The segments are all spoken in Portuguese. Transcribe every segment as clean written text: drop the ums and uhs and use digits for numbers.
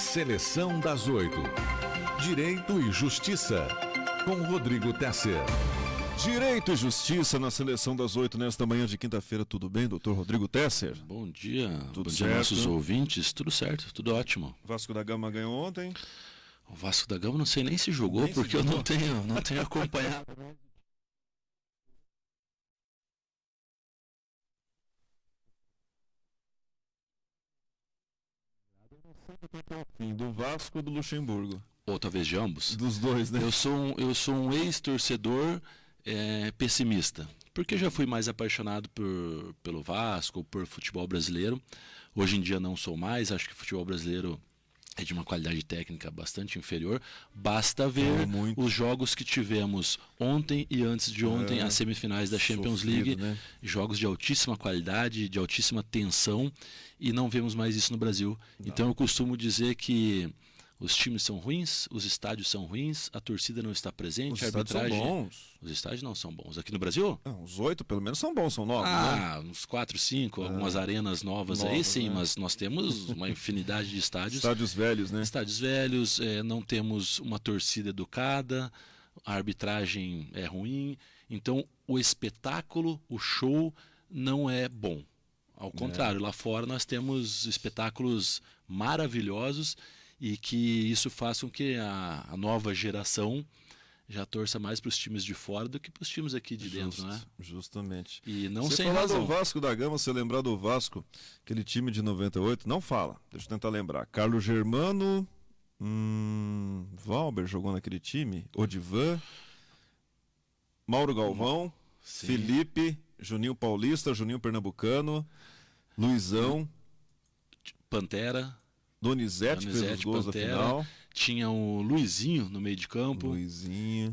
Seleção das 8. Direito e Justiça, com Rodrigo Tesser. Direito e Justiça na Seleção das 8 nesta manhã de quinta-feira. Tudo bem, doutor Rodrigo Tesser? Bom dia. Tudo Bom dia, certo? nossos ouvintes. Tudo certo, tudo ótimo. Vasco da Gama ganhou ontem. O Vasco da Gama não sei nem se jogou, Nem se porque jogou. eu não tenho acompanhado. Fim do Vasco ou do Luxemburgo? Ou talvez de ambos. Dos dois, né? Eu sou um ex-torcedor pessimista, porque já fui mais apaixonado pelo Vasco, por futebol brasileiro. Hoje em dia não sou mais, acho que o futebol brasileiro é de uma qualidade técnica bastante inferior. Basta ver muito. os jogos que tivemos ontem e antes de ontem, as semifinais da Champions Sofrido, League, né? jogos de altíssima qualidade, de altíssima tensão, e não vemos mais isso no Brasil. Então eu costumo dizer que os times são ruins, os estádios são ruins, a torcida não está presente, Os a estádios são arbitragem... bons. Os estádios não são bons. Aqui no Brasil? Não, os 8 pelo menos são bons, são 9, né? Uns 4, 5, algumas arenas novas aí, sim, né? mas nós temos uma infinidade de estádios. Estádios velhos, né? Estádios velhos, não temos uma torcida educada, a arbitragem é ruim, então o espetáculo, o show não é bom. Ao contrário, lá fora nós temos espetáculos maravilhosos e que isso faz com que a nova geração já torça mais para os times de fora do que para os times aqui de dentro, né? Justamente. E não Você sem falar razão. do Vasco da Gama, você lembrar do Vasco, aquele time de 98, não fala, deixa eu tentar lembrar. Carlos Germano, Valber jogou naquele time, Odivan, Mauro Galvão, Sim. Felipe, Juninho Paulista, Juninho Pernambucano, Luizão, Pantera, Donizete fez os Donizete, gols da Pantera. final, Tinha o Luizinho no meio de campo. Luizinho.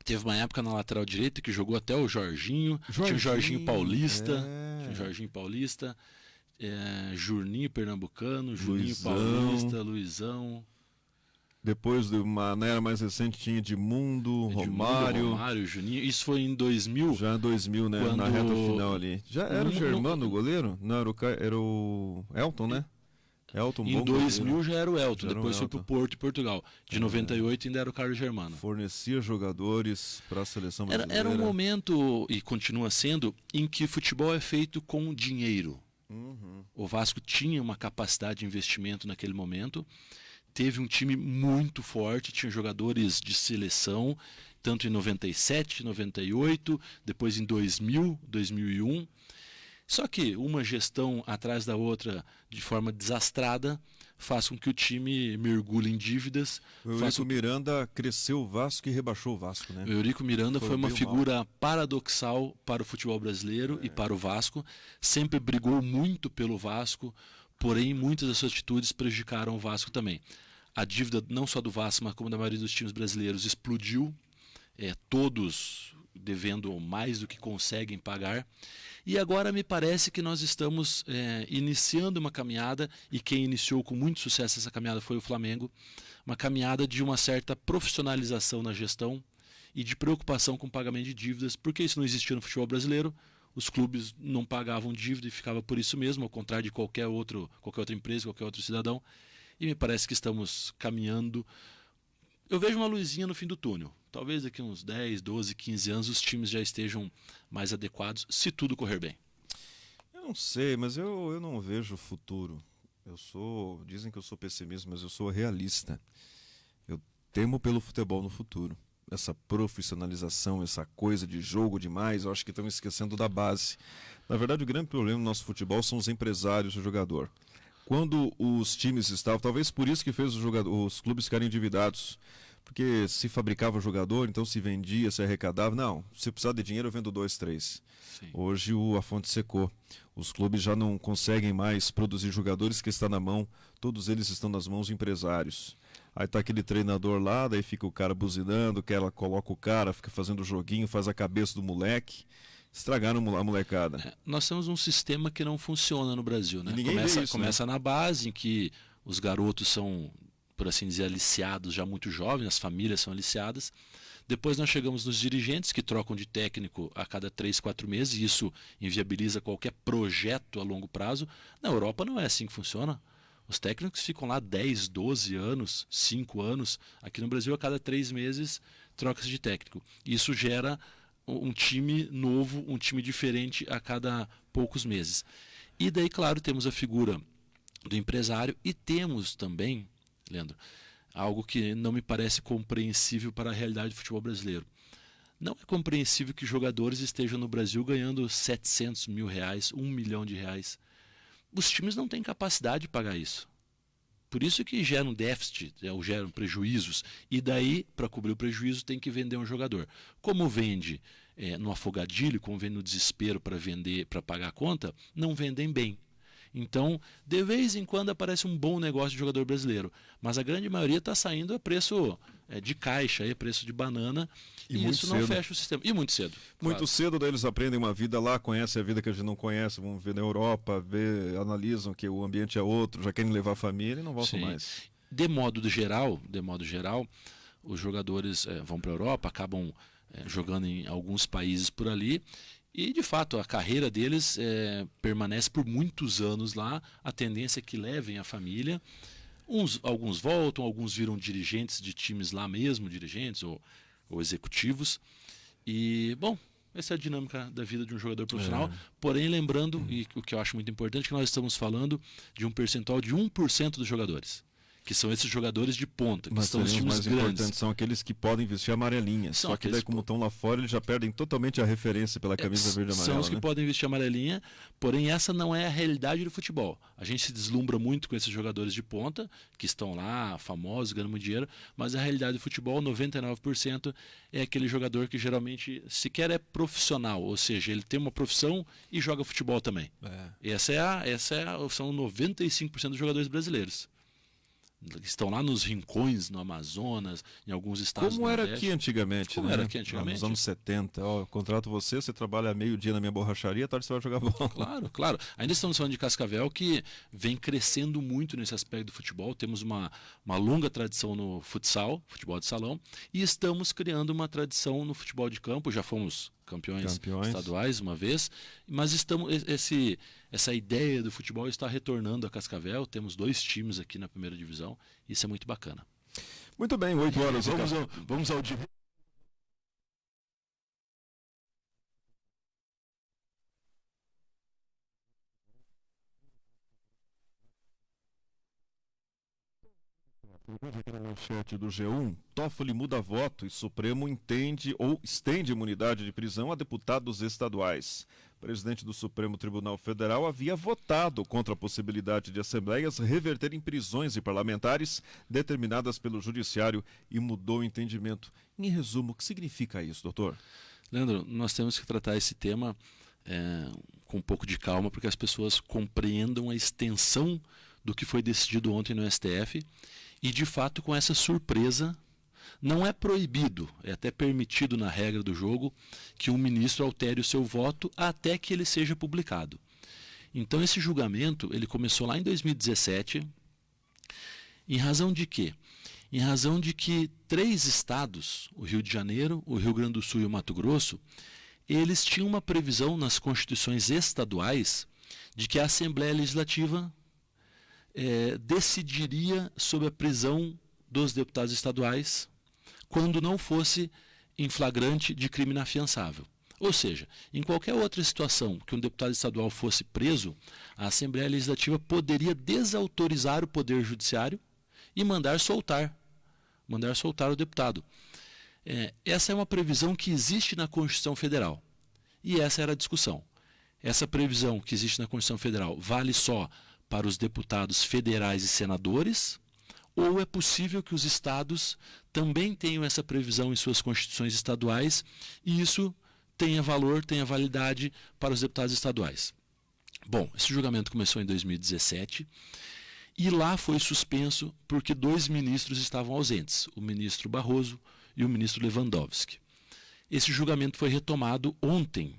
Teve uma época na lateral direita que jogou até o Jorginho. Tinha o Jorginho Paulista. Tinha o Jorginho Paulista. Juninho Pernambucano, Juninho Luizão. Paulista, Luizão. Depois de uma era mais recente tinha Edmundo, Romário. Romário, Juninho. Isso foi em 2000. Já em 2000, né? Quando- Na reta final ali. Já era o Não- Germano o goleiro? Não, era o Elton, né? Elton, Em bom 2000 goleiro. já era o Elton, Já era o depois foi Elton. pro Porto e Portugal. De 98 ainda era o Carlos Germano. Fornecia jogadores para a seleção brasileira. Era um momento, e continua sendo, em que futebol é feito com dinheiro. O Vasco tinha uma capacidade de investimento naquele momento, teve um time muito forte, tinha jogadores de seleção, tanto em 97, 98, depois em 2000, 2001. Só que uma gestão atrás da outra, de forma desastrada, faz com que o time mergulhe em dívidas. O faz Eurico Miranda cresceu o Vasco e rebaixou o Vasco, né? O Eurico Miranda foi uma bem figura paradoxal para o futebol brasileiro e para o Vasco. Sempre brigou muito pelo Vasco, porém muitas das suas atitudes prejudicaram o Vasco também. A dívida não só do Vasco, mas como da maioria dos times brasileiros explodiu, todos devendo mais do que conseguem pagar. E agora me parece que nós estamos iniciando uma caminhada, e quem iniciou com muito sucesso essa caminhada foi o Flamengo, uma caminhada de uma certa profissionalização na gestão e de preocupação com o pagamento de dívidas, porque isso não existia no futebol brasileiro. Os clubes não pagavam dívida e ficava por isso mesmo, ao contrário de qualquer outra empresa, qualquer outro cidadão. E me parece que estamos caminhando. Eu vejo uma luzinha no fim do túnel. Talvez daqui a uns 10, 12, 15 anos os times já estejam mais adequados, se tudo correr bem. Eu não sei, mas eu não vejo futuro. Dizem que eu sou pessimista, mas eu sou realista. Eu temo pelo futebol no futuro. Essa profissionalização, essa coisa de jogo demais, eu acho que estão esquecendo da base. Na verdade, o grande problema do nosso futebol são os empresários do jogador. Quando os times estavam, talvez por isso que fez os clubes ficarem endividados, porque se fabricava jogador, então se vendia, se arrecadava. Não, se precisar de dinheiro eu vendo 2, 3. Sim. Hoje a fonte secou. Os clubes já não conseguem mais produzir jogadores que estão na mão, todos eles estão nas mãos de empresários. Aí tá aquele treinador lá, daí fica o cara buzinando, que ela coloca o cara, fica fazendo joguinho, faz a cabeça do moleque. Estragaram a molecada. Nós temos um sistema que não funciona no Brasil, né? E ninguém vê isso, Começa na base, em que os garotos são, por assim dizer, aliciados já muito jovens, as famílias são aliciadas. Depois nós chegamos nos dirigentes, que trocam de técnico a cada 3, 4 meses, e isso inviabiliza qualquer projeto a longo prazo. Na Europa não é assim que funciona. Os técnicos ficam lá 10, 12 anos, 5 anos. Aqui no Brasil, a cada 3 meses, troca-se de técnico. Isso gera um time novo, um time diferente a cada poucos meses. E daí, claro, temos a figura do empresário e temos também, Leandro, algo que não me parece compreensível para a realidade do futebol brasileiro. Não é compreensível que jogadores estejam no Brasil ganhando 700 mil reais, 1 milhão de reais. Os times não têm capacidade de pagar isso. Por isso que geram déficit, ou geram prejuízos. E daí, para cobrir o prejuízo, tem que vender um jogador. Como vende no afogadilho, como vende no desespero para vender, para pagar a conta, não vendem bem. Então, de vez em quando aparece um bom negócio de jogador brasileiro. Mas a grande maioria está saindo a preço de caixa, a preço de banana. E isso não fecha o sistema. E muito cedo. Muito claro. cedo, daí eles aprendem uma vida lá, conhecem a vida que a gente não conhece, vão ver na Europa, analisam que o ambiente é outro, já querem levar a família e não voltam mais. De modo geral, os jogadores vão para a Europa, acabam jogando em alguns países por ali. E, de fato, a carreira deles permanece por muitos anos lá. A tendência é que levem a família. Alguns voltam, alguns viram dirigentes de times lá mesmo, dirigentes ou executivos. E, bom, essa é a dinâmica da vida de um jogador profissional. Porém, lembrando, e o que eu acho muito importante, que nós estamos falando de um percentual de 1% dos jogadores. Que são esses jogadores de ponta, que estão nos times mais grandes. Importantes são aqueles que podem vestir amarelinha. Só que daí, como estão lá fora, eles já perdem totalmente a referência pela camisa verde e amarela. São os que podem vestir amarelinha, porém essa não é a realidade do futebol. A gente se deslumbra muito com esses jogadores de ponta, que estão lá, famosos, ganhando muito dinheiro, mas a realidade do futebol, 99%, é aquele jogador que geralmente sequer é profissional, ou seja, ele tem uma profissão e joga futebol também. São 95% dos jogadores brasileiros. Estão lá nos rincões, no Amazonas, em alguns estados do Como Nordeste. era aqui antigamente, Como né? era aqui antigamente? Nos anos 70. Eu contrato você trabalha meio-dia na minha borracharia, à tarde você vai jogar bola. Claro, claro. Ainda estamos falando de Cascavel, que vem crescendo muito nesse aspecto do futebol. Temos uma longa tradição no futsal, futebol de salão, e estamos criando uma tradição no futebol de campo. Já fomos campeões estaduais uma vez, mas essa ideia do futebol está retornando a Cascavel. Temos 2 times aqui na primeira divisão, isso é muito bacana. Muito bem, 8 horas. Vamos ao Aqui na manchete do G1, Toffoli muda voto e Supremo entende ou estende imunidade de prisão a deputados estaduais. O presidente do Supremo Tribunal Federal havia votado contra a possibilidade de assembleias reverterem prisões de parlamentares determinadas pelo Judiciário e mudou o entendimento. Em resumo, o que significa isso, doutor? Leandro, nós temos que tratar esse tema com um pouco de calma, porque as pessoas compreendam a extensão do que foi decidido ontem no STF. E, de fato, com essa surpresa, não é proibido, é até permitido na regra do jogo, que um ministro altere o seu voto até que ele seja publicado. Então, esse julgamento ele começou lá em 2017, em razão de quê? Em razão de que 3 estados, o Rio de Janeiro, o Rio Grande do Sul e o Mato Grosso, eles tinham uma previsão nas constituições estaduais de que a Assembleia Legislativa decidiria sobre a prisão dos deputados estaduais quando não fosse em flagrante de crime inafiançável. Ou seja, em qualquer outra situação que um deputado estadual fosse preso, a Assembleia Legislativa poderia desautorizar o Poder Judiciário e mandar soltar o deputado. Essa é uma previsão que existe na Constituição Federal. E essa era a discussão. Essa previsão que existe na Constituição Federal vale só para os deputados federais e senadores, ou é possível que os estados também tenham essa previsão em suas constituições estaduais e isso tenha valor, tenha validade para os deputados estaduais? Bom, esse julgamento começou em 2017 e lá foi suspenso porque 2 ministros estavam ausentes, o ministro Barroso e o ministro Lewandowski. Esse julgamento foi retomado ontem.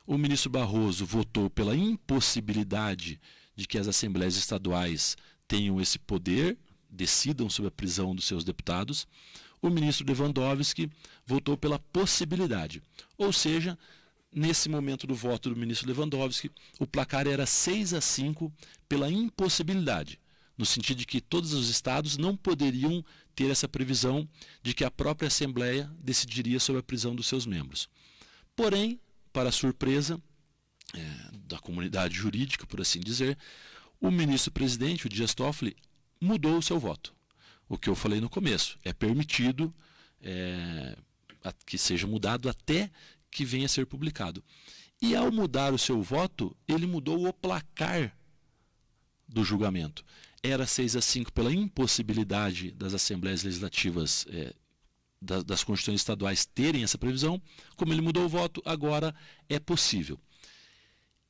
O ministro Barroso votou pela impossibilidade de que as assembleias estaduais tenham esse poder, decidam sobre a prisão dos seus deputados. O ministro Lewandowski votou pela possibilidade. Ou seja, nesse momento do voto do ministro Lewandowski, o placar era 6-5 pela impossibilidade no sentido de que todos os estados não poderiam ter essa previsão de que a própria Assembleia decidiria sobre a prisão dos seus membros. Porém, para a surpresa da comunidade jurídica, por assim dizer, o ministro-presidente, o Dias Toffoli, mudou o seu voto. O que eu falei no começo, é permitido que seja mudado até que venha a ser publicado. E ao mudar o seu voto, ele mudou o placar do julgamento. Era 6-5 pela impossibilidade das assembleias legislativas das constituições estaduais terem essa previsão. Como ele mudou o voto, agora é possível.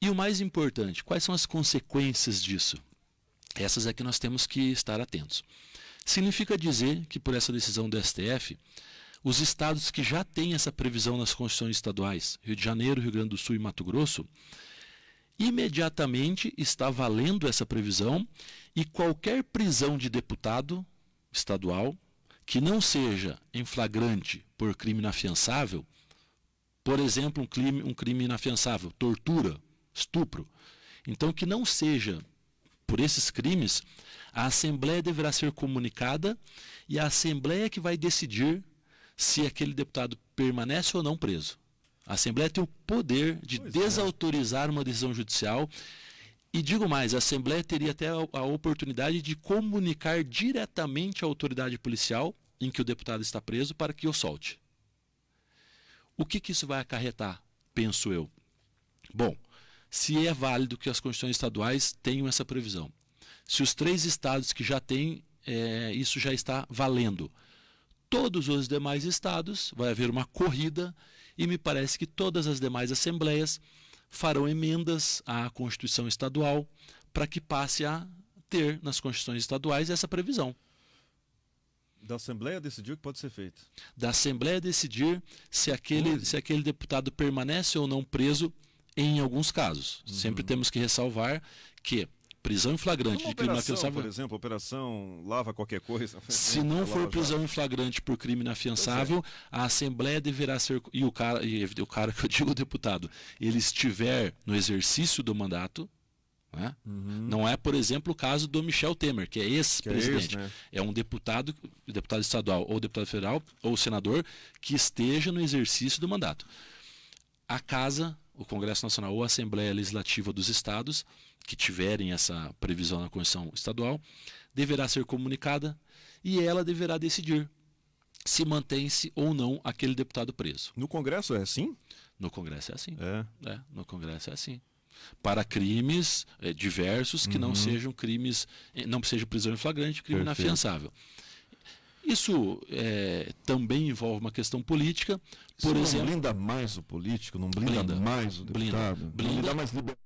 E o mais importante, quais são as consequências disso? Essas é que nós temos que estar atentos. Significa dizer que, por essa decisão do STF, os estados que já têm essa previsão nas constituições estaduais, Rio de Janeiro, Rio Grande do Sul e Mato Grosso, imediatamente está valendo essa previsão e qualquer prisão de deputado estadual que não seja em flagrante por crime inafiançável, por exemplo, um crime inafiançável, tortura, estupro, então que não seja por esses crimes, a Assembleia deverá ser comunicada e a Assembleia que vai decidir se aquele deputado permanece ou não preso. A Assembleia tem o poder de desautorizar uma decisão judicial e, digo mais, a Assembleia teria até a oportunidade de comunicar diretamente à autoridade policial em que o deputado está preso para que o solte. O que isso vai acarretar, penso eu? Bom, se é válido que as constituições estaduais tenham essa previsão, se os 3 estados que já têm, isso já está valendo, todos os demais estados, vai haver uma corrida e me parece que todas as demais assembleias farão emendas à Constituição Estadual para que passe a ter nas constituições estaduais essa previsão. Da Assembleia decidir o que pode ser feito. Da Assembleia decidir se aquele deputado permanece ou não preso em alguns casos. Sempre temos que ressalvar que prisão em flagrante de crime inafiançável. Por exemplo, operação lava qualquer coisa. Se não for prisão em flagrante por crime inafiançável, a Assembleia deverá ser. E o cara que eu digo, o deputado, ele estiver no exercício do mandato. Né? Não é, por exemplo, o caso do Michel Temer, que é ex-presidente. Né? É um deputado estadual, ou deputado federal, ou senador, que esteja no exercício do mandato. A Casa, o Congresso Nacional ou a Assembleia Legislativa dos Estados, que tiverem essa previsão na Constituição Estadual, deverá ser comunicada e ela deverá decidir se mantém-se ou não aquele deputado preso. No Congresso é assim? No Congresso é assim. No Congresso é assim. Para crimes diversos que não sejam crimes, não seja prisão em flagrante, crime inafiançável. Isso também envolve uma questão política. Por exemplo, não blinda mais o político, não blinda mais o deputado, blinda, não dá mais liberdade.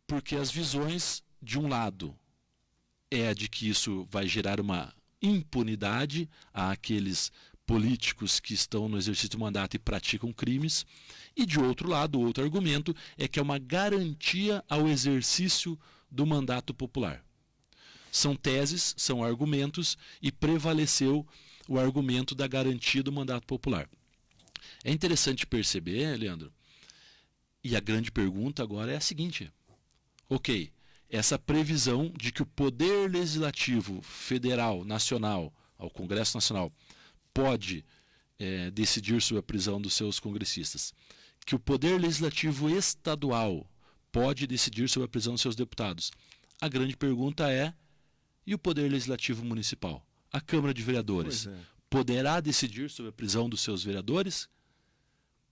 Porque as visões, de um lado, é a de que isso vai gerar uma impunidade àqueles políticos que estão no exercício do mandato e praticam crimes, e de outro lado, o outro argumento é que é uma garantia ao exercício do mandato popular. São teses, são argumentos, e prevaleceu o argumento da garantia do mandato popular. É interessante perceber, Leandro, e a grande pergunta agora é a seguinte: ok, essa previsão de que o Poder Legislativo Federal, Nacional, ao Congresso Nacional, pode decidir sobre a prisão dos seus congressistas, que o Poder Legislativo Estadual pode decidir sobre a prisão dos seus deputados. A grande pergunta é: e o Poder Legislativo Municipal? A Câmara de Vereadores poderá decidir sobre a prisão dos seus vereadores?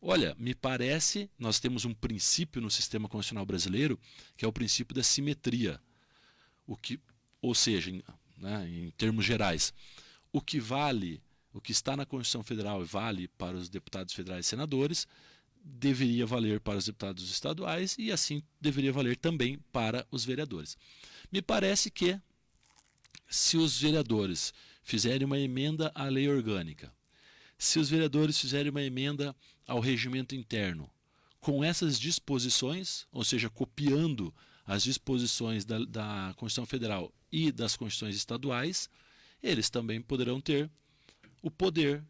Olha, me parece, nós temos um princípio no sistema constitucional brasileiro, que é o princípio da simetria. Ou seja, em termos gerais, o que vale, o que está na Constituição Federal e vale para os deputados federais e senadores, deveria valer para os deputados estaduais e assim deveria valer também para os vereadores. Me parece que, se os vereadores fizerem uma emenda à lei orgânica, se os vereadores fizerem uma emenda ao regimento interno, com essas disposições, ou seja, copiando as disposições da Constituição Federal e das Constituições estaduais, eles também poderão ter o poder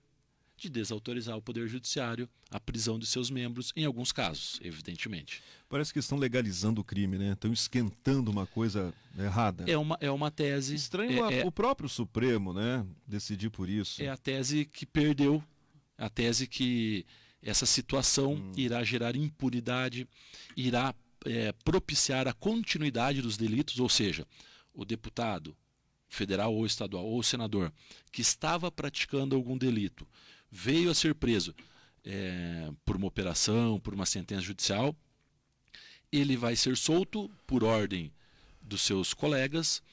de desautorizar o Poder Judiciário a prisão de seus membros, em alguns casos, evidentemente. Parece que estão legalizando o crime, né? Estão esquentando uma coisa errada. É uma tese... Estranho o próprio Supremo, né, decidir por isso. É a tese que perdeu, a tese que essa situação irá gerar impunidade, irá propiciar a continuidade dos delitos, ou seja, o deputado federal ou estadual ou senador que estava praticando algum delito veio a ser preso por uma operação, por uma sentença judicial, ele vai ser solto por ordem dos seus colegas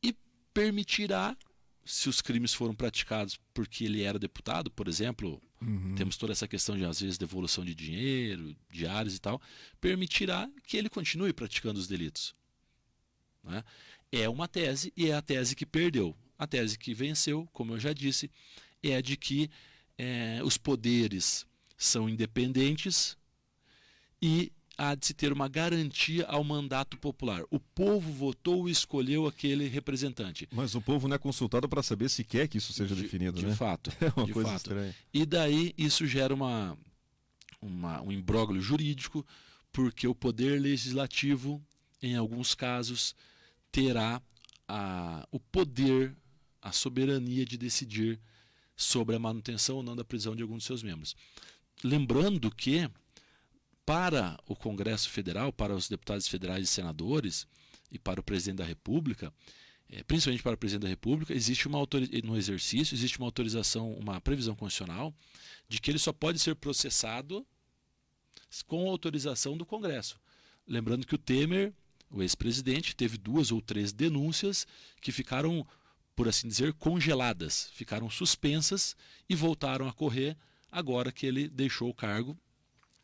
e permitirá, se os crimes foram praticados porque ele era deputado, por exemplo, temos toda essa questão de, às vezes, devolução de dinheiro, diários e tal, permitirá que ele continue praticando os delitos. Né? É uma tese e é a tese que perdeu. A tese que venceu, como eu já disse, é a de que os poderes são independentes e há de se ter uma garantia ao mandato popular. O povo votou e escolheu aquele representante. Mas o povo não é consultado para saber se quer que isso seja definido, né? De fato. É uma de coisa fato. estranha. E daí isso gera um imbróglio jurídico, porque o poder legislativo, em alguns casos, terá o poder, a soberania de decidir sobre a manutenção ou não da prisão de algum dos seus membros. Lembrando que, para o Congresso Federal, para os deputados federais e senadores, e para o presidente da República, principalmente para o presidente da República, existe no exercício, existe uma autorização, uma previsão constitucional, de que ele só pode ser processado com autorização do Congresso. Lembrando que o Temer, o ex-presidente, teve 2 ou 3 denúncias que ficaram, por assim dizer, congeladas, ficaram suspensas e voltaram a correr agora que ele deixou o cargo.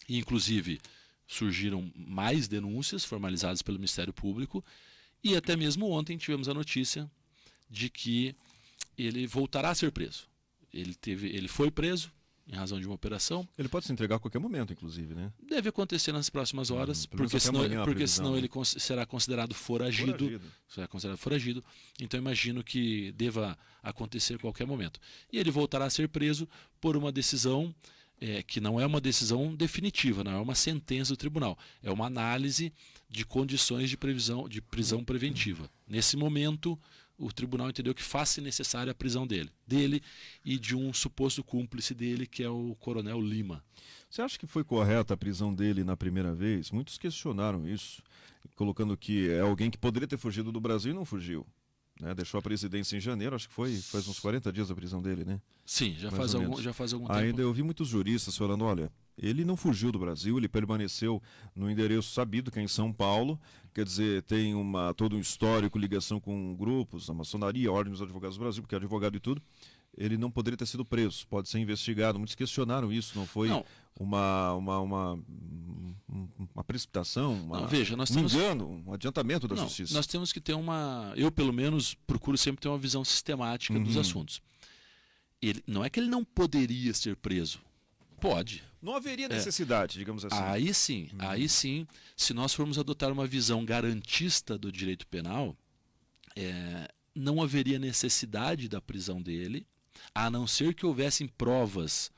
E, inclusive, surgiram mais denúncias formalizadas pelo Ministério Público e até mesmo ontem tivemos a notícia de que ele voltará a ser preso. Ele foi preso em razão de uma operação. Ele pode se entregar a qualquer momento, inclusive, né? Deve acontecer nas próximas horas, pelo menos porque até senão amanhã, ele será considerado foragido. Será considerado foragido. Então imagino que deva acontecer a qualquer momento. E ele voltará a ser preso por uma decisão que não é uma decisão definitiva, não é uma sentença do tribunal. É uma análise de condições de prisão preventiva. Nesse momento, o tribunal entendeu que faz-se necessária a prisão dele e de um suposto cúmplice dele, que é o Coronel Lima. Você acha que foi correta a prisão dele na primeira vez? Muitos questionaram isso, colocando que é alguém que poderia ter fugido do Brasil e não fugiu. Né? Deixou a presidência em janeiro, acho que faz uns 40 dias a prisão dele, né? Sim, já faz algum tempo. Ainda eu vi muitos juristas falando, olha, ele não fugiu do Brasil, ele permaneceu no endereço sabido, que é em São Paulo, quer dizer, tem todo um histórico, ligação com grupos, a maçonaria, a Ordem dos Advogados do Brasil, porque é advogado e tudo. Ele não poderia ter sido preso, pode ser investigado. Muitos questionaram isso, não foi uma precipitação, veja, um engano, um adiantamento da justiça. Nós temos que ter eu pelo menos procuro sempre ter uma visão sistemática dos assuntos. Não é que ele não poderia ser preso, pode. Não haveria necessidade, digamos assim. Aí sim, se nós formos adotar uma visão garantista do direito penal, não haveria necessidade da prisão dele, a não ser que houvessem provas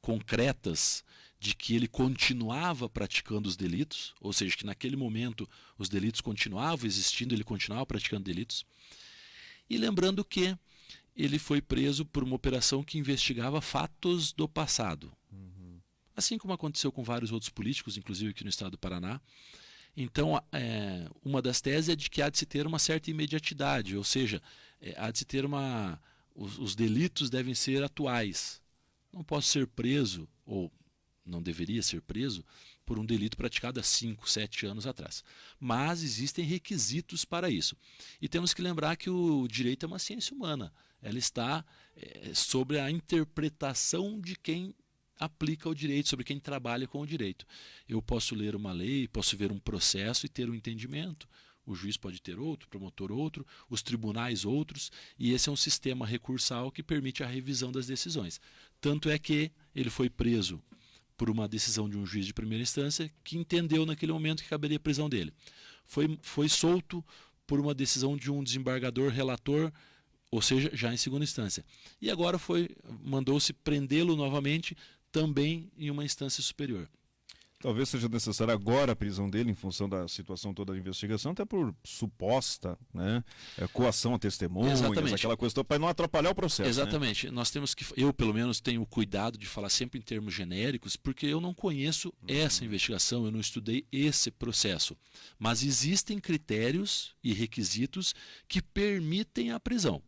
concretas de que ele continuava praticando os delitos, ou seja, que naquele momento os delitos continuavam existindo, ele continuava praticando delitos. E lembrando que ele foi preso por uma operação que investigava fatos do passado. Assim como aconteceu com vários outros políticos, inclusive aqui no estado do Paraná. Então, uma das teses é de que há de se ter uma certa imediatidade, ou seja, há de se ter os delitos devem ser atuais. Não posso ser preso, ou não deveria ser preso, por um delito praticado há 5, 7 anos atrás. Mas existem requisitos para isso. E temos que lembrar que o direito é uma ciência humana. Ela está sobre a interpretação de quem aplica o direito, sobre quem trabalha com o direito. Eu posso ler uma lei, posso ver um processo e ter um entendimento. O juiz pode ter outro, o promotor outro, os tribunais outros, e esse é um sistema recursal que permite a revisão das decisões. Tanto é que ele foi preso por uma decisão de um juiz de primeira instância que entendeu naquele momento que caberia a prisão dele. Foi solto por uma decisão de um desembargador relator ou seja, já em segunda instância. E agora mandou-se prendê-lo novamente, também em uma instância superior. Talvez seja necessária agora a prisão dele em função da situação toda da investigação, até por suposta, né, coação a testemunhas, Exatamente. aquela coisa toda, para não atrapalhar o processo. Exatamente. Né? Nós temos que, eu pelo menos tenho o cuidado de falar sempre em termos genéricos, porque eu não conheço essa investigação, eu não estudei esse processo. Mas existem critérios e requisitos que permitem a prisão.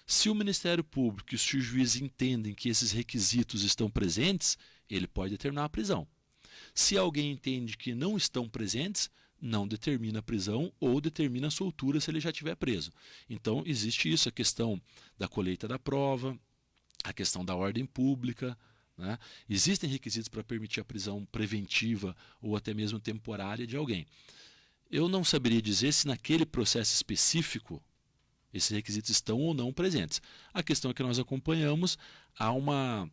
Se o Ministério Público e se os juízes entendem que esses requisitos estão presentes, ele pode determinar a prisão. Se alguém entende que não estão presentes, não determina a prisão ou determina a soltura se ele já estiver preso. Então, existe isso, a questão da colheita da prova, a questão da ordem pública, né? Existem requisitos para permitir a prisão preventiva ou até mesmo temporária de alguém. Eu não saberia dizer se naquele processo específico esses requisitos estão ou não presentes. A questão é que nós acompanhamos, há uma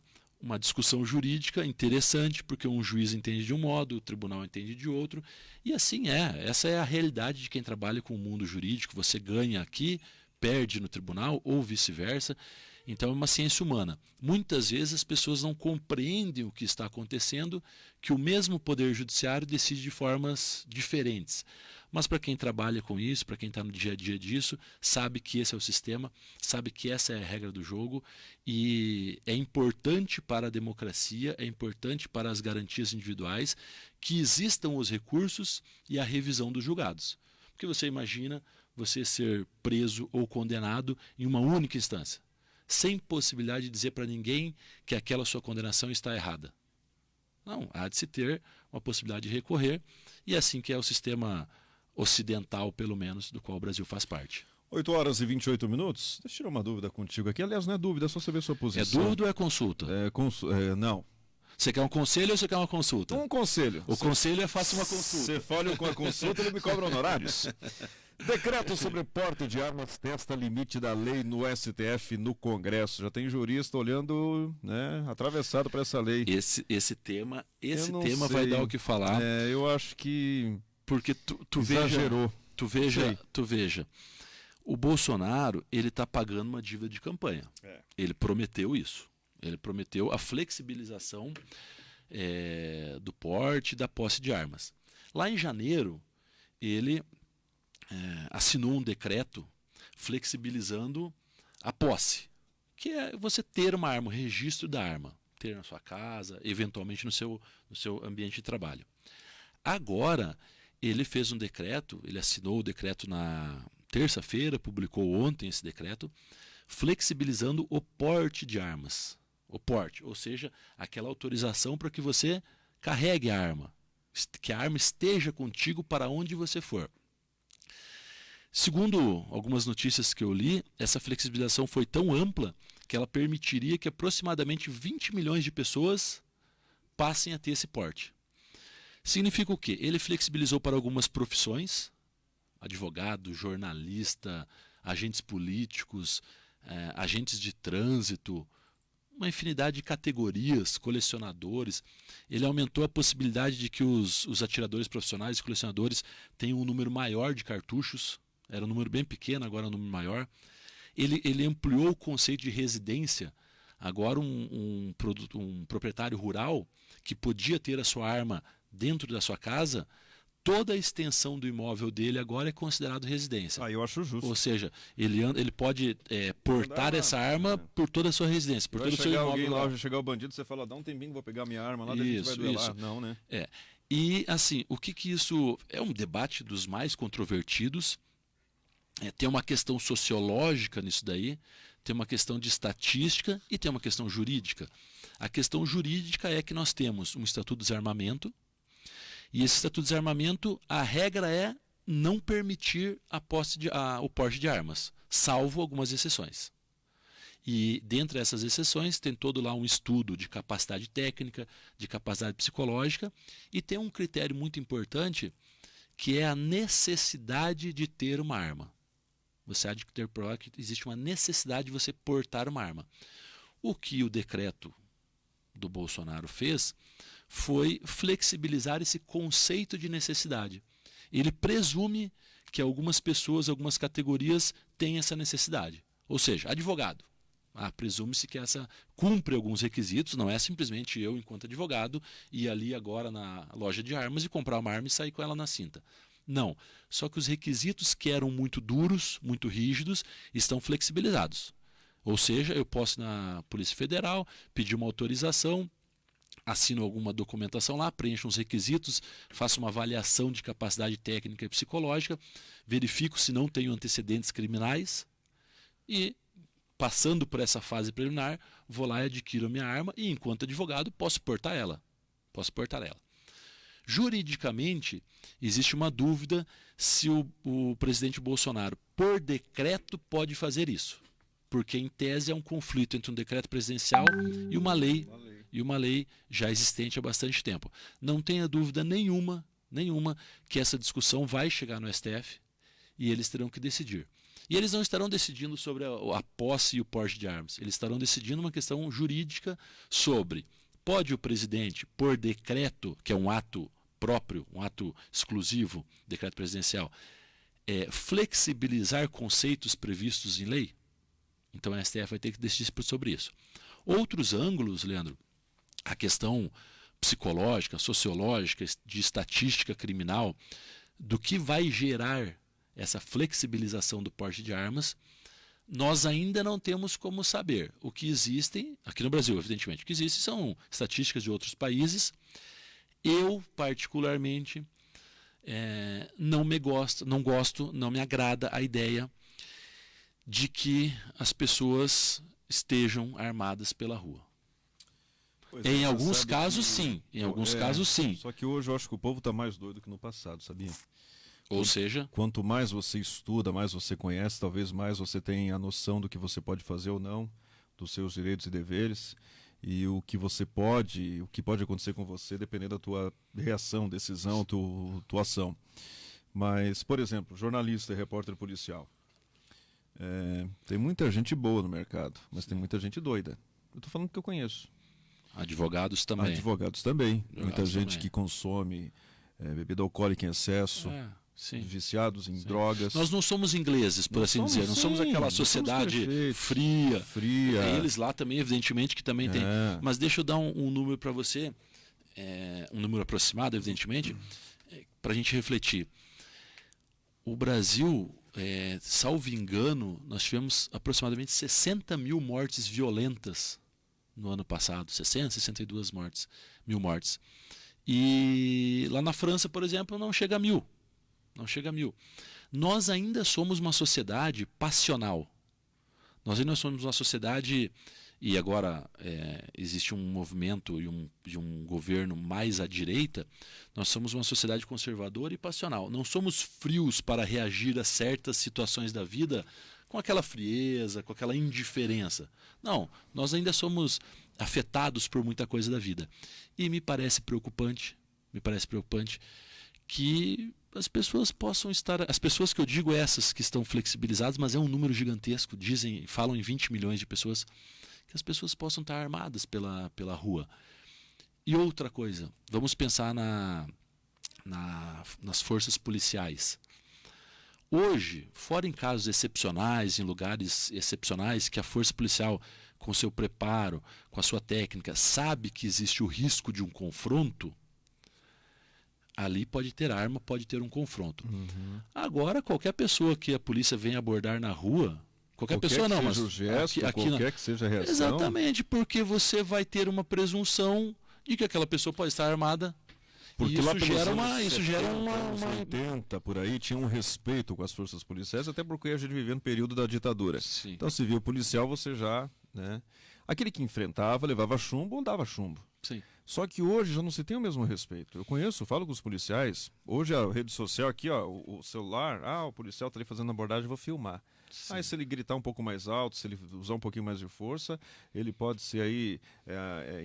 discussão jurídica interessante, porque um juiz entende de um modo, o tribunal entende de outro, e assim essa é a realidade de quem trabalha com o mundo jurídico, você ganha aqui, perde no tribunal, ou vice-versa, então é uma ciência humana. Muitas vezes as pessoas não compreendem o que está acontecendo, que o mesmo poder judiciário decide de formas diferentes. Mas para quem trabalha com isso, para quem está no dia a dia disso, sabe que esse é o sistema, sabe que essa é a regra do jogo e é importante para a democracia, é importante para as garantias individuais que existam os recursos e a revisão dos julgados. Porque você imagina você ser preso ou condenado em uma única instância, sem possibilidade de dizer para ninguém que aquela sua condenação está errada. Não, há de se ter uma possibilidade de recorrer e é assim que é o sistema ocidental, pelo menos, do qual o Brasil faz parte. 8 horas e 28 minutos. Deixa eu tirar uma dúvida contigo aqui. Aliás, não é dúvida, é só saber a sua posição. É dúvida ou é consulta? Não. Você quer um conselho ou você quer uma consulta? Um conselho. O conselho é faça uma consulta. Você fala com a consulta, ele me cobra honorários. Decreto sobre porte de armas testa limite da lei no STF no Congresso. Já tem jurista olhando, né, atravessado para essa lei. Esse tema sei. vai dar o que falar. Eu acho que porque tu exagerou. Tu veja, o Bolsonaro ele está pagando uma dívida de campanha. Ele prometeu isso. Ele prometeu a flexibilização do porte e da posse de armas. Lá em janeiro, ele assinou um decreto flexibilizando a posse, que é você ter uma arma, o registro da arma, ter na sua casa, eventualmente no seu ambiente de trabalho. Agora, ele fez um decreto, ele assinou o decreto na terça-feira, publicou ontem esse decreto, flexibilizando o porte de armas. O porte, ou seja, aquela autorização para que você carregue a arma, que a arma esteja contigo para onde você for. Segundo algumas notícias que eu li, essa flexibilização foi tão ampla que ela permitiria que aproximadamente 20 milhões de pessoas passem a ter esse porte. Significa o quê? Ele flexibilizou para algumas profissões, advogado, jornalista, agentes políticos, agentes de trânsito, uma infinidade de categorias, colecionadores. Ele aumentou a possibilidade de que os atiradores profissionais e colecionadores tenham um número maior de cartuchos. Era um número bem pequeno, agora é um número maior. Ele ampliou o conceito de residência. Agora um proprietário rural que podia ter a sua arma dentro da sua casa, toda a extensão do imóvel dele agora é considerado residência. Eu acho justo. Ou seja, ele pode portar essa arma por toda a sua residência, por todo o seu imóvel. Alguém lá, vai chegar o bandido, você fala, dá um tempinho, vou pegar minha arma lá, daí a gente vai duelar. Não, né? E assim, o que isso é um debate dos mais controvertidos. Tem uma questão sociológica nisso daí, tem uma questão de estatística e tem uma questão jurídica. A questão jurídica é que nós temos um Estatuto do Desarmamento, e esse Estatuto do Desarmamento, a regra é não permitir o porte de armas, salvo algumas exceções. E dentre essas exceções tem todo lá um estudo de capacidade técnica, de capacidade psicológica, e tem um critério muito importante, que é a necessidade de ter uma arma. Você há de ter prova que existe uma necessidade de você portar uma arma. O que o decreto do Bolsonaro fez foi flexibilizar esse conceito de necessidade. Ele presume que algumas pessoas, algumas categorias têm essa necessidade. Ou seja, advogado. Presume-se que essa cumpre alguns requisitos, não é simplesmente eu, enquanto advogado, ir ali agora na loja de armas e comprar uma arma e sair com ela na cinta. Não. Só que os requisitos que eram muito duros, muito rígidos, estão flexibilizados. Ou seja, eu posso ir na Polícia Federal, pedir uma autorização, assino alguma documentação lá, preencho uns requisitos, faço uma avaliação de capacidade técnica e psicológica, verifico se não tenho antecedentes criminais e, passando por essa fase preliminar, vou lá e adquiro a minha arma e, enquanto advogado, posso portar ela. Juridicamente, existe uma dúvida se o presidente Bolsonaro, por decreto, pode fazer isso. Porque, em tese, é um conflito entre um decreto presidencial e uma lei já existente há bastante tempo. Não tenha dúvida nenhuma que essa discussão vai chegar no STF e eles terão que decidir. E eles não estarão decidindo sobre a posse e o porte de armas. Eles estarão decidindo uma questão jurídica sobre: pode o presidente, por decreto, que é um ato próprio, um ato exclusivo, decreto presidencial, flexibilizar conceitos previstos em lei? Então a STF vai ter que decidir sobre isso. Outros ângulos, Leandro, a questão psicológica, sociológica, de estatística criminal, do que vai gerar essa flexibilização do porte de armas, nós ainda não temos como saber. O que existem, aqui no Brasil, evidentemente, o que existe são estatísticas de outros países. Eu, particularmente, não me agrada a ideia de que as pessoas estejam armadas pela rua. Em alguns casos, sim. Em alguns casos, sim. Só que hoje eu acho que o povo está mais doido que no passado, sabia? Ou seja, quanto mais você estuda, mais você conhece, talvez mais você tenha a noção do que você pode fazer ou não, dos seus direitos e deveres, e o que pode acontecer com você, dependendo da tua reação, decisão, tua ação. Mas, por exemplo, jornalista e repórter policial. Tem muita gente boa no mercado, mas tem muita gente doida. Eu estou falando que eu conheço. Advogados também. Muita gente que consome bebida alcoólica em excesso, viciados em drogas. Nós não somos ingleses, por assim dizer. Não somos aquela sociedade fria. Eles lá também, evidentemente, que também tem. Mas deixa eu dar um número para você, um número aproximado, evidentemente, para a gente refletir. O Brasil, salvo engano, nós tivemos aproximadamente 60 mil mortes violentas no ano passado. 62 mil mortes. E lá na França, por exemplo, não chega a 1.000. Nós ainda somos uma sociedade passional. Nós ainda somos uma sociedade, e agora existe um movimento e um governo mais à direita, nós somos uma sociedade conservadora e passional. Não somos frios para reagir a certas situações da vida com aquela frieza, com aquela indiferença. Não, nós ainda somos afetados por muita coisa da vida. E me parece preocupante que as pessoas possam estar, as pessoas que eu digo essas que estão flexibilizadas, mas é um número gigantesco, falam em 20 milhões de pessoas, que as pessoas possam estar armadas pela rua. E outra coisa, vamos pensar nas forças policiais. Hoje, fora em casos excepcionais, em lugares excepcionais, que a força policial, com seu preparo, com a sua técnica, sabe que existe o risco de um confronto, ali pode ter arma, pode ter um confronto. Agora, qualquer pessoa que a polícia venha abordar na rua, qualquer pessoa não, mas o gesto, qualquer que seja a reação. Exatamente, porque você vai ter uma presunção de que aquela pessoa pode estar armada. Porque isso lá gera uma 80 por aí tinha um respeito com as forças policiais, até porque a gente vivia no período da ditadura. Sim. Então, se viu policial, você já, aquele que enfrentava, levava chumbo ou dava chumbo. Sim. Só que hoje já não se tem o mesmo respeito. Eu falo com os policiais. Hoje a rede social aqui, o celular, o policial está ali fazendo abordagem, eu vou filmar. Sim. Aí se ele gritar um pouco mais alto, se ele usar um pouquinho mais de força, ele pode ser aí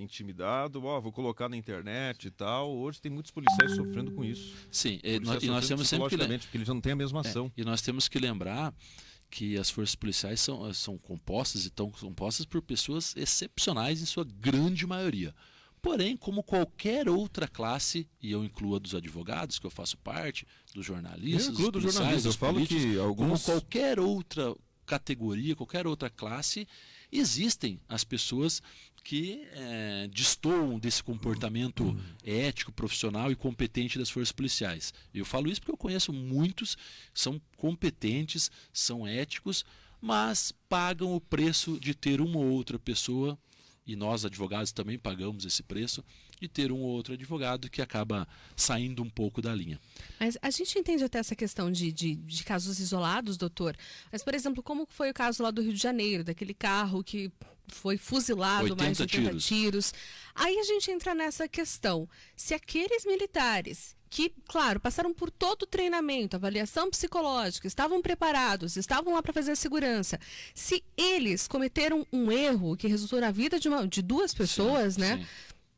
intimidado, vou colocar na internet e tal. Hoje tem muitos policiais sofrendo com isso. Sim, e nós temos sempre porque eles já não têm a mesma ação. E nós temos que lembrar que as forças policiais são compostas e estão compostas por pessoas excepcionais em sua grande maioria. Porém, como qualquer outra classe, e eu incluo a dos advogados, que eu faço parte, dos jornalistas, eu incluo dos dos jornalistas, eu falo que alguns... como qualquer outra categoria, qualquer outra classe, existem as pessoas que destoam desse comportamento ético, profissional e competente das forças policiais. Eu falo isso porque eu conheço muitos, são competentes, são éticos, mas pagam o preço de ter uma ou outra pessoa, e nós advogados também pagamos esse preço, de ter um ou outro advogado que acaba saindo um pouco da linha. Mas a gente entende até essa questão de casos isolados, doutor. Mas, por exemplo, como foi o caso lá do Rio de Janeiro, daquele carro que foi fuzilado, mais de 80 tiros. Aí a gente entra nessa questão. Se aqueles militares que, claro, passaram por todo o treinamento, avaliação psicológica, estavam preparados, estavam lá para fazer a segurança, se eles cometeram um erro que resultou na vida de duas pessoas, sim, né? Sim.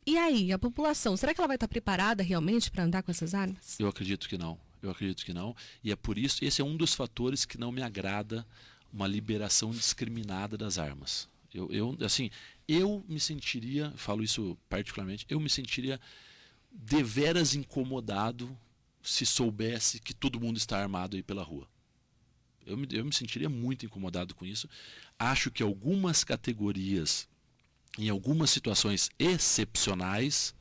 E aí, a população, será que ela vai estar preparada realmente para andar com essas armas? Eu acredito que não. Eu acredito que não. E é por isso, esse é um dos fatores que não me agrada uma liberação discriminada das armas. Eu me sentiria, falo isso particularmente, eu me sentiria deveras incomodado se soubesse que todo mundo está armado aí pela rua. Eu me sentiria muito incomodado com isso. Acho que algumas categorias, em algumas situações excepcionais,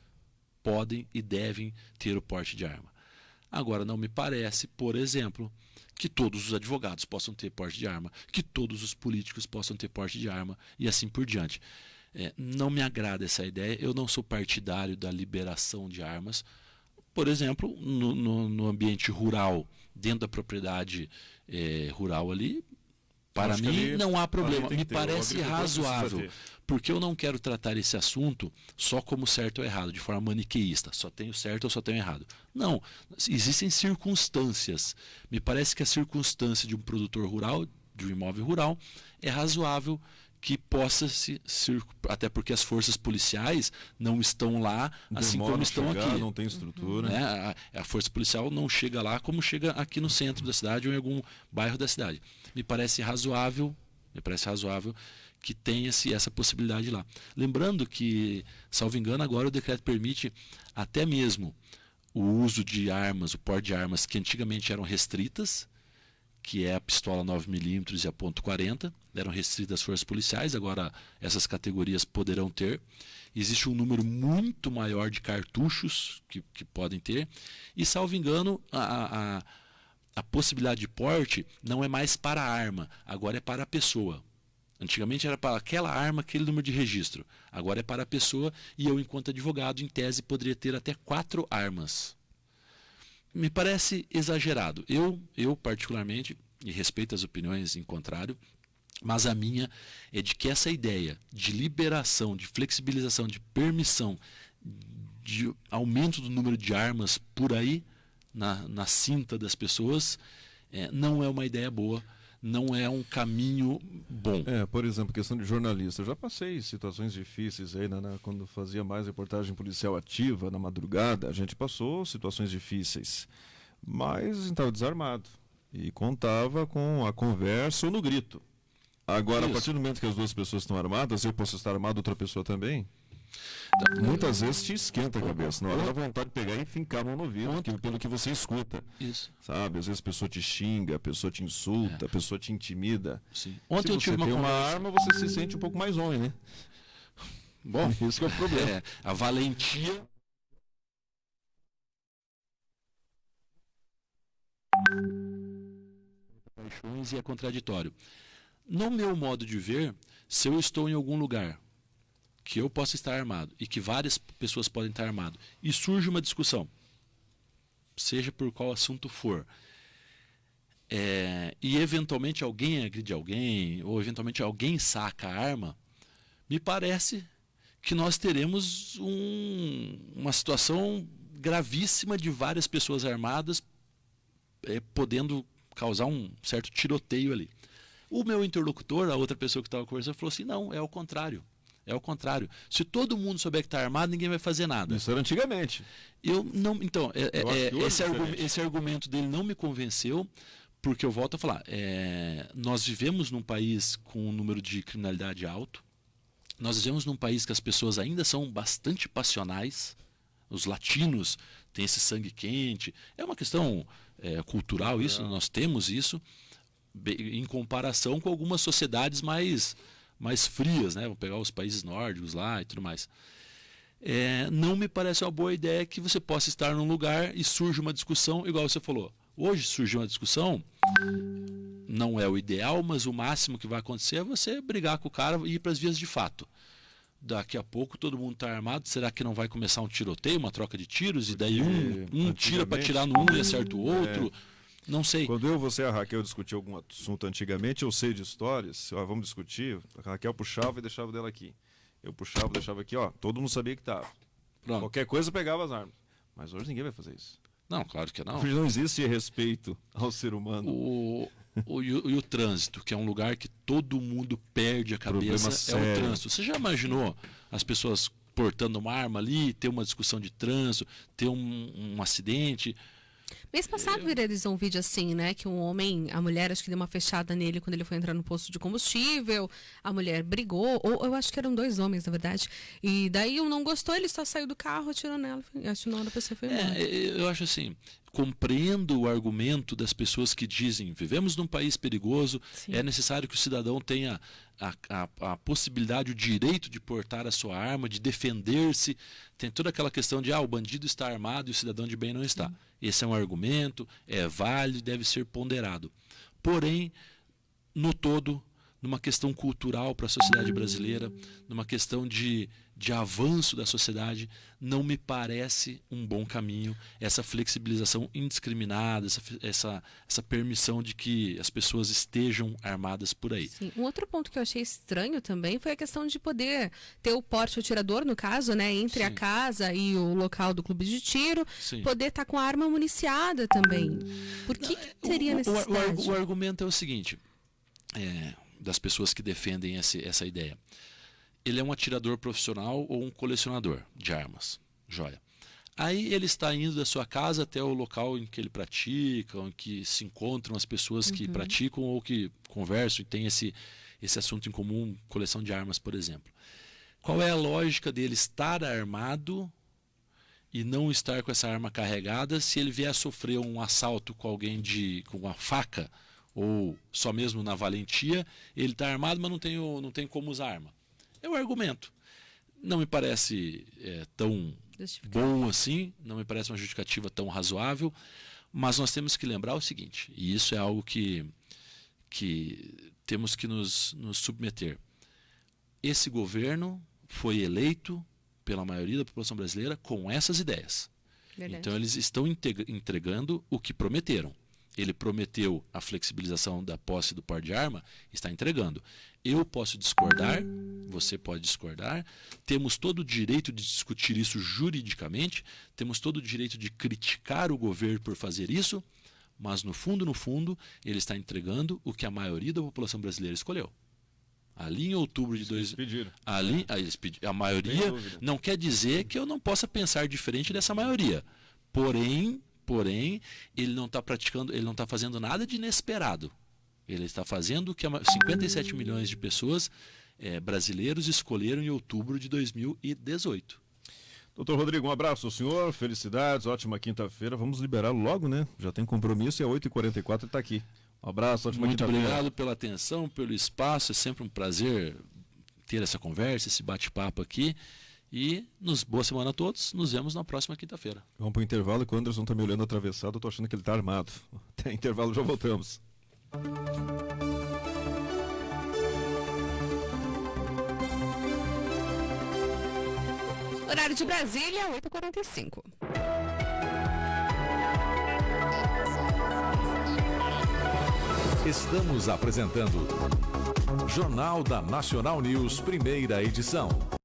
podem e devem ter o porte de arma. Agora, não me parece, por exemplo, que todos os advogados possam ter porte de arma, que todos os políticos possam ter porte de arma e assim por diante. Não me agrada essa ideia, eu não sou partidário da liberação de armas. Por exemplo, no ambiente rural, dentro da propriedade rural ali, para mim não há problema, me parece razoável, porque eu não quero tratar esse assunto só como certo ou errado, de forma maniqueísta, só tenho certo ou só tenho errado. Não, existem circunstâncias. Me parece que a circunstância de um produtor rural, de um imóvel rural, é razoável que possa até porque as forças policiais não estão lá assim como estão aqui. Não tem estrutura. Né? A força policial não chega lá como chega aqui no centro da cidade ou em algum bairro da cidade. Me parece razoável que tenha-se essa possibilidade lá. Lembrando que, salvo engano, agora o decreto permite até mesmo o uso de armas, o porte de armas que antigamente eram restritas, que é a pistola 9mm e a .40, eram restritas às forças policiais, agora essas categorias poderão ter. Existe um número muito maior de cartuchos que podem ter, e, salvo engano, a possibilidade de porte não é mais para a arma, agora é para a pessoa. Antigamente era para aquela arma, aquele número de registro, agora é para a pessoa, e eu, enquanto advogado, em tese, poderia ter até 4 armas. Me parece exagerado. Eu particularmente, e respeito as opiniões em contrário, mas a minha é de que essa ideia de liberação, de flexibilização, de permissão, de aumento do número de armas por aí, na cinta das pessoas, não é uma ideia boa, não é um caminho bom. Por exemplo, questão de jornalista. Eu já passei situações difíceis aí, quando fazia mais reportagem policial ativa na madrugada, a gente passou situações difíceis, mas a gente estava desarmado e contava com a conversa ou no grito. Agora, a partir do momento que as duas pessoas estão armadas, eu posso estar armado, outra pessoa também. Muitas vezes te esquenta a cabeça, na hora da vontade de pegar e fincar a mão no ouvido, pelo que você escuta. Isso. Sabe? Às vezes a pessoa te xinga, a pessoa te insulta, a pessoa te intimida. Sim. Ontem eu tive uma arma, você se sente um pouco mais homem, né? Bom, isso que é o problema. A valentia. Paixões e é contraditório. No meu modo de ver, se eu estou em algum lugar que eu possa estar armado e que várias pessoas podem estar armado e surge uma discussão, seja por qual assunto for, e eventualmente alguém agride alguém ou eventualmente alguém saca a arma, me parece que nós teremos uma situação gravíssima de várias pessoas armadas podendo causar um certo tiroteio ali. O meu interlocutor, a outra pessoa que estava conversando, falou assim, não, é o contrário. É o contrário. Se todo mundo souber que está armado, ninguém vai fazer nada. Isso era antigamente. Então, esse argumento dele não me convenceu, porque eu volto a falar, nós vivemos num país com um número de criminalidade alto, nós vivemos num país que as pessoas ainda são bastante passionais, os latinos têm esse sangue quente, é uma questão cultural isso, nós temos isso, em comparação com algumas sociedades mais frias, né? Vamos pegar os países nórdicos lá e tudo mais. Não me parece uma boa ideia que você possa estar num lugar e surge uma discussão, igual você falou. Hoje surgiu uma discussão, não é o ideal, mas o máximo que vai acontecer é você brigar com o cara e ir para as vias de fato. Daqui a pouco todo mundo está armado, será que não vai começar um tiroteio, uma troca de tiros, e daí um tira para tirar no um e acerta o outro? Não sei. Quando você e a Raquel discutir algum assunto antigamente, eu sei de histórias, vamos discutir, a Raquel puxava e deixava dela aqui. Eu puxava e deixava aqui, todo mundo sabia que estava. Qualquer coisa pegava as armas. Mas hoje ninguém vai fazer isso. Não, claro que não. Hoje não existe respeito ao ser humano. E o trânsito, que é um lugar que todo mundo perde a cabeça, é o trânsito. Você já imaginou as pessoas portando uma arma ali, ter uma discussão de trânsito, ter um acidente? Mês passado viralizou um vídeo assim, né? Que a mulher acho que deu uma fechada nele quando ele foi entrar no posto de combustível, a mulher brigou, ou eu acho que eram 2 homens, na verdade, e daí um não gostou, ele só saiu do carro, atirou nela, atirou na pessoa e foi embora. Eu acho assim, compreendo o argumento das pessoas que dizem, vivemos num país perigoso, sim, é necessário que o cidadão tenha a possibilidade, o direito de portar a sua arma, de defender-se. Tem toda aquela questão de o bandido está armado e o cidadão de bem não está. Sim. Esse é um argumento, é válido e deve ser ponderado. Porém, no todo, numa questão cultural para a sociedade brasileira, numa questão de avanço da sociedade, não me parece um bom caminho essa flexibilização indiscriminada, essa permissão de que as pessoas estejam armadas por aí. Sim. Um outro ponto que eu achei estranho também foi a questão de poder ter o porte atirador, no caso, né, entre, sim, a casa e o local do clube de tiro, sim, poder estar com a arma municiada também. Por que teria necessidade? O argumento é o seguinte, das pessoas que defendem essa ideia. Ele é um atirador profissional ou um colecionador de armas, joia. Aí ele está indo da sua casa até o local em que ele pratica, em que se encontram as pessoas que praticam ou que conversam e têm esse assunto em comum, coleção de armas, por exemplo. Qual é a lógica dele estar armado e não estar com essa arma carregada se ele vier a sofrer um assalto com alguém com uma faca ou só mesmo na valentia, ele está armado, mas não tem como usar arma? É o argumento. Não me parece tão bom assim, não me parece uma justificativa tão razoável, mas nós temos que lembrar o seguinte, e isso é algo que temos que nos submeter. Esse governo foi eleito pela maioria da população brasileira com essas ideias. Verdade. Então eles estão entregando o que prometeram. Ele prometeu a flexibilização da posse do porte de arma, está entregando. Eu posso discordar, você pode discordar, temos todo o direito de discutir isso juridicamente, temos todo o direito de criticar o governo por fazer isso, mas no fundo, ele está entregando o que a maioria da população brasileira escolheu. Ali em outubro de a maioria não quer dizer que eu não possa pensar diferente dessa maioria. Porém, ele não está praticando, ele não está fazendo nada de inesperado. Ele está fazendo o que 57 milhões de pessoas brasileiros escolheram em outubro de 2018. Doutor Rodrigo, um abraço ao senhor, felicidades, ótima quinta-feira. Vamos liberá-lo logo, né? Já tem compromisso e às 8h44 ele está aqui. Um abraço, ótima quinta-feira. Muito obrigado pela atenção, pelo espaço. É sempre um prazer ter essa conversa, esse bate-papo aqui. E boa semana a todos. Nos vemos na próxima quinta-feira. Vamos para o intervalo, que o Anderson está me olhando atravessado. Eu estou achando que ele está armado. Até intervalo, já voltamos. Horário de Brasília, 8h45. Estamos apresentando Jornal da Nacional News, primeira edição.